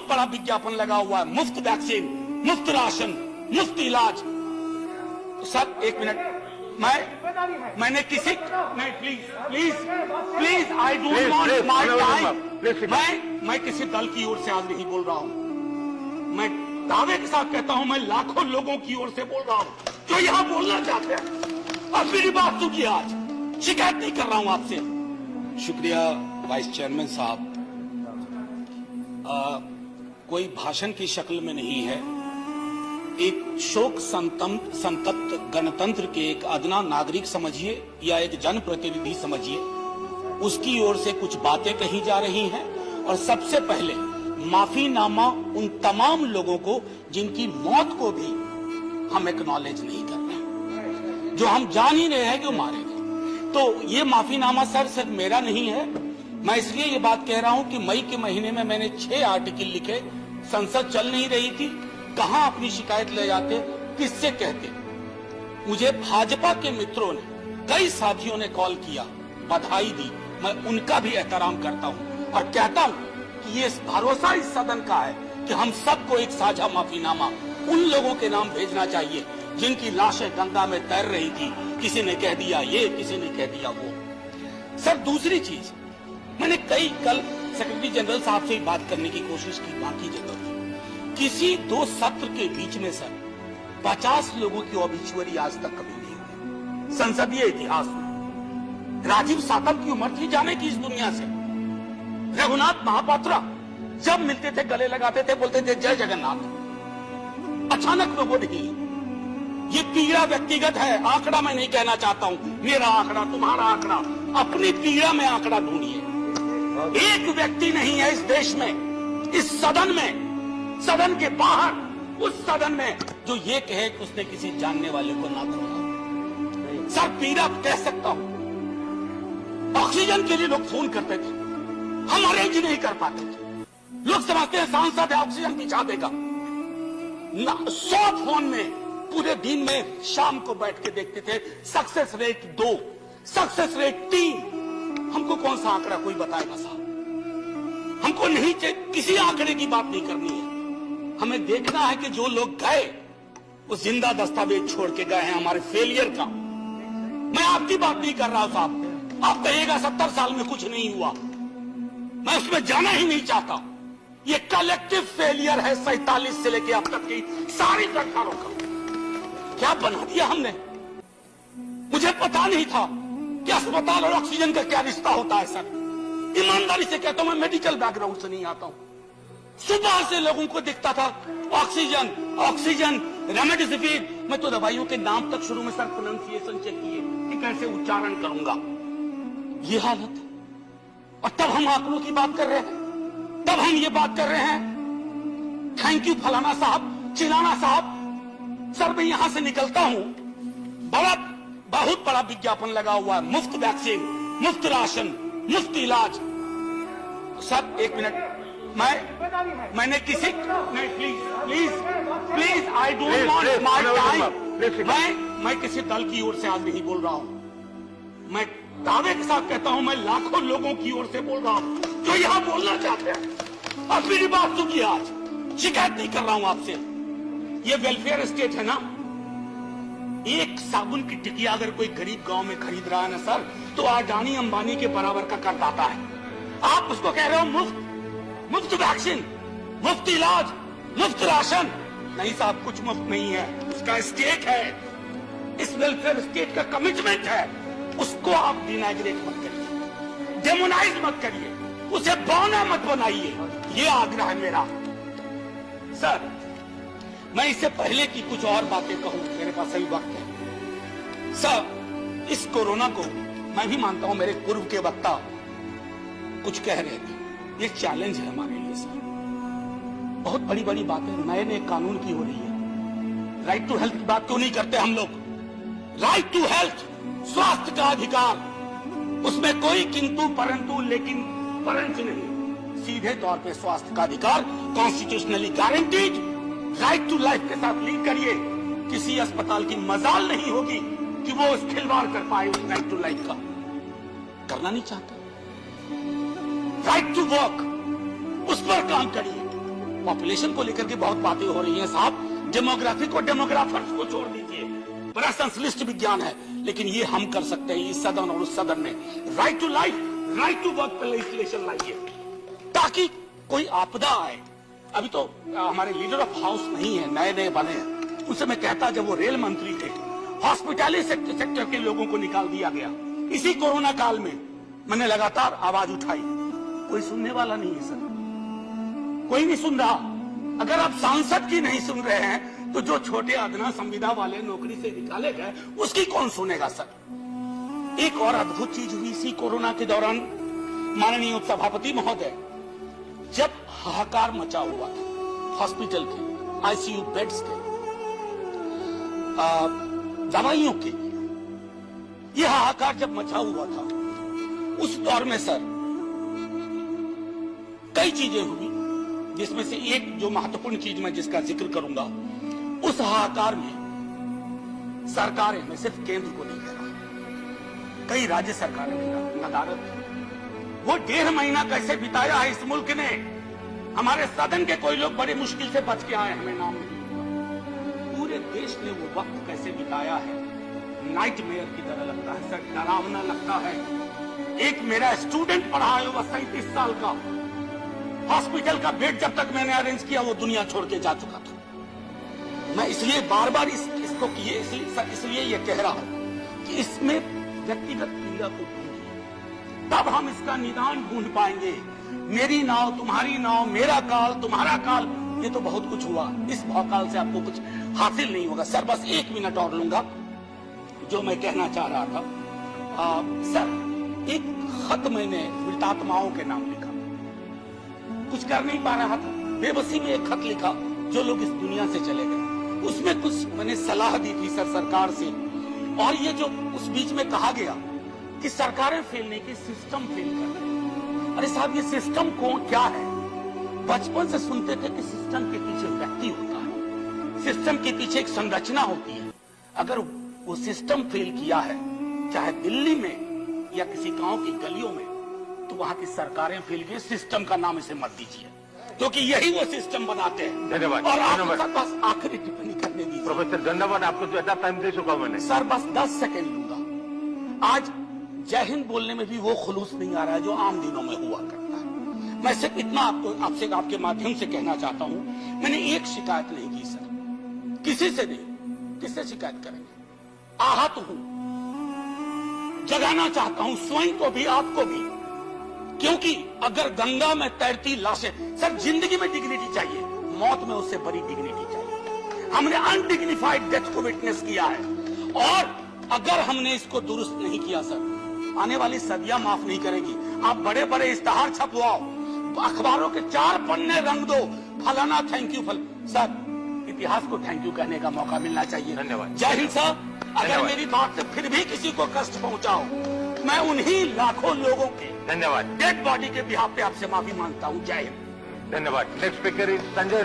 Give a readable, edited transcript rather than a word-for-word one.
बहुत बड़ा विज्ञापन लगा हुआ है, मुफ्त वैक्सीन, मुफ्त राशन, मुफ्त इलाज। तो सर एक मिनट, मैंने किसी नहीं, please please please, I don't want my time. मैं किसी दल की ओर से आज नहीं बोल रहा हूं, मैं दावे के साथ कहता हूं, मैं लाखों लोगों की ओर से बोल रहा हूं जो यहां बोलना चाहते हैं। और मेरी बात सुनिए, आज शिकायत नहीं कर रहा हूं आपसे। शुक्रिया वाइस चेयरमैन साहब। कोई भाषण की शक्ल में नहीं है, एक शोक संतप्त गणतंत्र के एक अदना नागरिक समझिए या एक जनप्रतिनिधि समझिए, उसकी ओर से कुछ बातें कही जा रही हैं। और सबसे पहले माफीनामा उन तमाम लोगों को जिनकी मौत को भी हम एक्नॉलेज नहीं कर रहे, जो हम जान ही रहे हैं कि वो मारे गए। तो ये माफीनामा सर सिर्फ मेरा नहीं है, मैं इसलिए ये बात कह रहा हूं कि मई के महीने में मैंने 6 आर्टिकल लिखे, संसद चल नहीं रही थी, कहां अपनी शिकायत ले जाते, किससे कहते। मुझे भाजपा के मित्रों ने, कई साथियों ने कॉल किया, बधाई दी, मैं उनका भी एहतराम करता हूं और कहता हूं कि ये भरोसा इस सदन का है कि हम सबको एक साझा माफीनामा उन लोगों के नाम भेजना चाहिए जिनकी लाशें गंगा में तैर रही थी। किसी ने कह दिया ये, किसी ने कह दिया वो। सर दूसरी चीज, मैंने कल सेक्रेटरी जनरल साहब से बात करने की कोशिश की, बाकी जगह किसी 2 सत्र के बीच में सर 50 लोगों की ऑबिचुअरी आज तक कभी नहीं हुई संसदीय इतिहास में। राजीव सातव की उम्र थी जाने की इस दुनिया से। रघुनाथ महापात्रा जब मिलते थे गले लगाते थे, बोलते थे जय जगन्नाथ। अचानक लोगों ने, ये पीड़ा व्यक्तिगत है, आंकड़ा मैं नहीं कहना चाहता हूं, मेरा आंकड़ा, तुम्हारा आंकड़ा, अपनी पीड़ा में आंकड़ा ढूंढिए। एक व्यक्ति नहीं है इस देश में, इस सदन में, सदन के बाहर, उस सदन में जो ये कहे कि उसने किसी जानने वाले को ना खोला। सर पीड़ा कह सकता हूं, ऑक्सीजन के लिए लोग फोन करते थे, हम अरेंज नहीं कर पाते थे। लोग समझते हैं सांसद है, ऑक्सीजन पहुंचा देगा। 100 फोन में पूरे दिन में शाम को बैठ के देखते थे, सक्सेस रेट 2, सक्सेस रेट 3। हमको कौन सा आंकड़ा कोई बताएगा साहब? हमको नहीं चाहिए, किसी आंकड़े की बात नहीं करनी है। हमें देखना है कि जो लोग गए वो जिंदा दस्तावेज छोड़ के गए हैं हमारे फेलियर का। मैं आपकी बात नहीं कर रहा हूं साहब, आप कहिएगा 70 साल में कुछ नहीं हुआ, मैं उसमें जाना ही नहीं चाहता। ये कलेक्टिव फेलियर है 47 से लेके अब तक की सारी सरकारों का। क्या बना दिया हमने? मुझे पता नहीं था कि अस्पताल और ऑक्सीजन का क्या रिश्ता होता है सर। ईमानदारी से कहता हूं, मैं मेडिकल बैकग्राउंड से नहीं आता हूं। सुबह से लोगों को दिखता था ऑक्सीजन ऑक्सीजन, रेमडेसिविर। मैं तो दवाइयों के नाम तक शुरू में सर प्रोनाउंसिएशन चेक किए कि कैसे उच्चारण करूंगा। ये हालत, और तब हम आंकड़ों की बात कर रहे हैं, तब हम ये बात कर रहे हैं थैंक यू फलाना साहब, चिलाना साहब। सर मैं यहां से निकलता हूं, बहुत बड़ा विज्ञापन लगा हुआ है, मुफ्त वैक्सीन, मुफ्त राशन, मुफ्त इलाज। सर एक मिनट, मैंने किसी नहीं, please please please, I don't want my time. मैं किसी दल की ओर से आज नहीं बोल रहा हूं, मैं दावे के साथ कहता हूं, मैं लाखों लोगों की ओर से बोल रहा हूं जो यहां बोलना चाहते हैं। और मेरी बात सुनिए, आज शिकायत नहीं कर रहा हूं आपसे। ये वेलफेयर स्टेट है ना, एक साबुन की टिकिया अगर कोई गरीब गांव में खरीद रहा है ना सर, तो अडानी अंबानी के बराबर का करदाता है। आप उसको कह रहे हो मुफ्त वैक्सीन, मुफ्त इलाज, मुफ्त राशन। नहीं साहब, कुछ मुफ्त नहीं है, उसका स्टेट है, इस वेलफेयर स्टेट का कमिटमेंट है। उसको आप डिनाइग्रेट मत करिए, डेमोनाइज मत करिए, उसे बौना मत बनाइए, ये आग्रह है मेरा। सर मैं इससे पहले की कुछ और बातें कहूं, मेरे पास अभी वक्त है। सर इस कोरोना को मैं भी मानता हूं, मेरे पूर्व के वक्ता कुछ कह रहे थे, ये चैलेंज है हमारे लिए सर। बहुत बड़ी बड़ी बातें नए नए कानून की हो रही है। राइट टू हेल्थ की बात क्यों नहीं करते हम लोग? राइट टू हेल्थ, स्वास्थ्य का अधिकार, उसमें कोई किंतु परंतु लेकिन परंतु नहीं, सीधे तौर पे स्वास्थ्य का अधिकार constitutionally guaranteed. Right to life के साथ लिंक करिए, किसी अस्पताल की मजाल नहीं होगी कि वो उस खिलवाड़ कर पाए उस राइट टू लाइफ का। करना नहीं चाहता। राइट टू वर्क, उस पर काम करिए। पॉपुलेशन को लेकर के बहुत बातें हो रही हैं साहब। डेमोग्राफी को डेमोग्राफर्स को छोड़ दीजिए, बड़ा संश्लिष्ट विज्ञान है, लेकिन ये हम कर सकते हैं इस सदन और उस सदन में। Right to life, right to work पर लेजिस्लेशन लाइए ताकि कोई आपदा आए। अभी तो हमारे लीडर ऑफ हाउस नहीं है, नए नए बने हैं। उनसे मैं कहता जब वो रेल मंत्री थे, हॉस्पिटैलिटी सेक्टर के लोगों को निकाल दिया गया। इसी कोरोना काल में मैंने लगातार आवाज उठाई, कोई सुनने वाला नहीं है सर, कोई नहीं सुन रहा। अगर आप सांसद की नहीं सुन रहे हैं तो जो छोटे अदना संविदा वाले नौकरी से निकाले गए उसकी कौन सुनेगा सर। एक और अद्भुत चीज हुई इसी कोरोना के दौरान, माननीय उपसभापति महोदय, जब हाहाकार मचा हुआ था हॉस्पिटल के, आईसीयू बेड्स के, दवाइयों के, यह हाहाकार जब मचा हुआ था उस दौर में सर कई चीजें हुई, जिसमें से एक जो महत्वपूर्ण चीज मैं जिसका जिक्र करूंगा, उस हाहाकार में सरकारें, मैं सिर्फ केंद्र को नहीं कह रहा, कई राज्य सरकारें भी नदारद थी। वो 1.5 महीना कैसे बिताया है इस मुल्क ने। हमारे सदन के कोई लोग बड़े मुश्किल से बच के आए, हमें नाम नहीं, पूरे देश ने वो वक्त कैसे बिताया है, नाइटमेयर की तरह लगता है सर, डरावना लगता है। एक मेरा स्टूडेंट पढ़ा है, वह 37 साल का, हॉस्पिटल का बेड जब तक मैंने अरेंज किया वो दुनिया छोड़ के जा चुका था। मैं इसलिए बार बार इसको किए इसलिए ये कह रहा हूं कि इसमें व्यक्तिगत पीड़ा को ढूंढिए, तब हम इसका निदान ढूंढ पाएंगे। मेरी नाव तुम्हारी नाव, मेरा काल तुम्हारा काल, ये तो बहुत कुछ हुआ, इस भौकाल से आपको कुछ हासिल नहीं होगा। सर बस 1 मिनट और लूंगा, जो मैं कहना चाह रहा था। सर एक खत मैंने मृतात्माओं के नाम लिखा, कुछ कर नहीं पा रहा था, बेबसी में एक खत लिखा जो लोग इस दुनिया से चले गए। उसमें कुछ मैंने सलाह दी थी सर सरकार से, और ये जो उस बीच में कहा गया कि सरकारें फेल नहीं की, सिस्टम फेल कर रहे हैं। अरे साहब ये सिस्टम क्या है? बचपन से सुनते थे कि सिस्टम के पीछे व्यक्ति होता है, सिस्टम के पीछे एक संरचना होती है। अगर वो सिस्टम फेल किया है, चाहे दिल्ली में या किसी गांव की गलियों में, तो वहां की सरकारें फेल गई। सिस्टम का नाम इसे मत दीजिए, क्योंकि यही वो सिस्टम बनाते हैं। धन्यवाद। और आपके साथ बस आखिरी टिप्पणी करने दीजिए। प्रोफेसर धन्यवाद, आपको ज्यादा टाइम दे चुका मैंने। सर बस 10 सेकेंड लूंगा। आज जय हिंद बोलने में भी वो खुलूस नहीं आ रहा है जो आम दिनों में हुआ करता है। मैं सिर्फ इतना आपसे आपके माध्यम से कहना चाहता हूं, मैंने एक शिकायत नहीं की सर, किसी से नहीं। किससे शिकायत करेंगे? आहत हूं, जगाना चाहता हूं स्वयं को भी, आपको भी, क्योंकि अगर गंगा में तैरती लाशें, सर जिंदगी में डिग्निटी चाहिए, मौत में उससे बड़ी डिग्निटी चाहिए। हमने अनडिग्निफाइड डेथ को विटनेस किया है, और अगर हमने इसको दुरुस्त नहीं किया सर, आने वाली सदियां माफ नहीं करेगी। आप बड़े बड़े इश्तहार छपवाओ, अखबारों के 4 पन्ने रंग दो, फलाना थैंक यू सर, इतिहास को थैंक यू कहने का मौका मिलना चाहिए। धन्यवाद। जय हिंद सर। अगर मेरी बात से फिर भी किसी को कष्ट पहुंचाओ, मैं उन्हीं लाखों लोगों के धन्यवाद डेड बॉडी के बिहाफ पे आपसे माफी मांगता हूं। जय हिंद। धन्यवाद। Next speaker is Sanjay.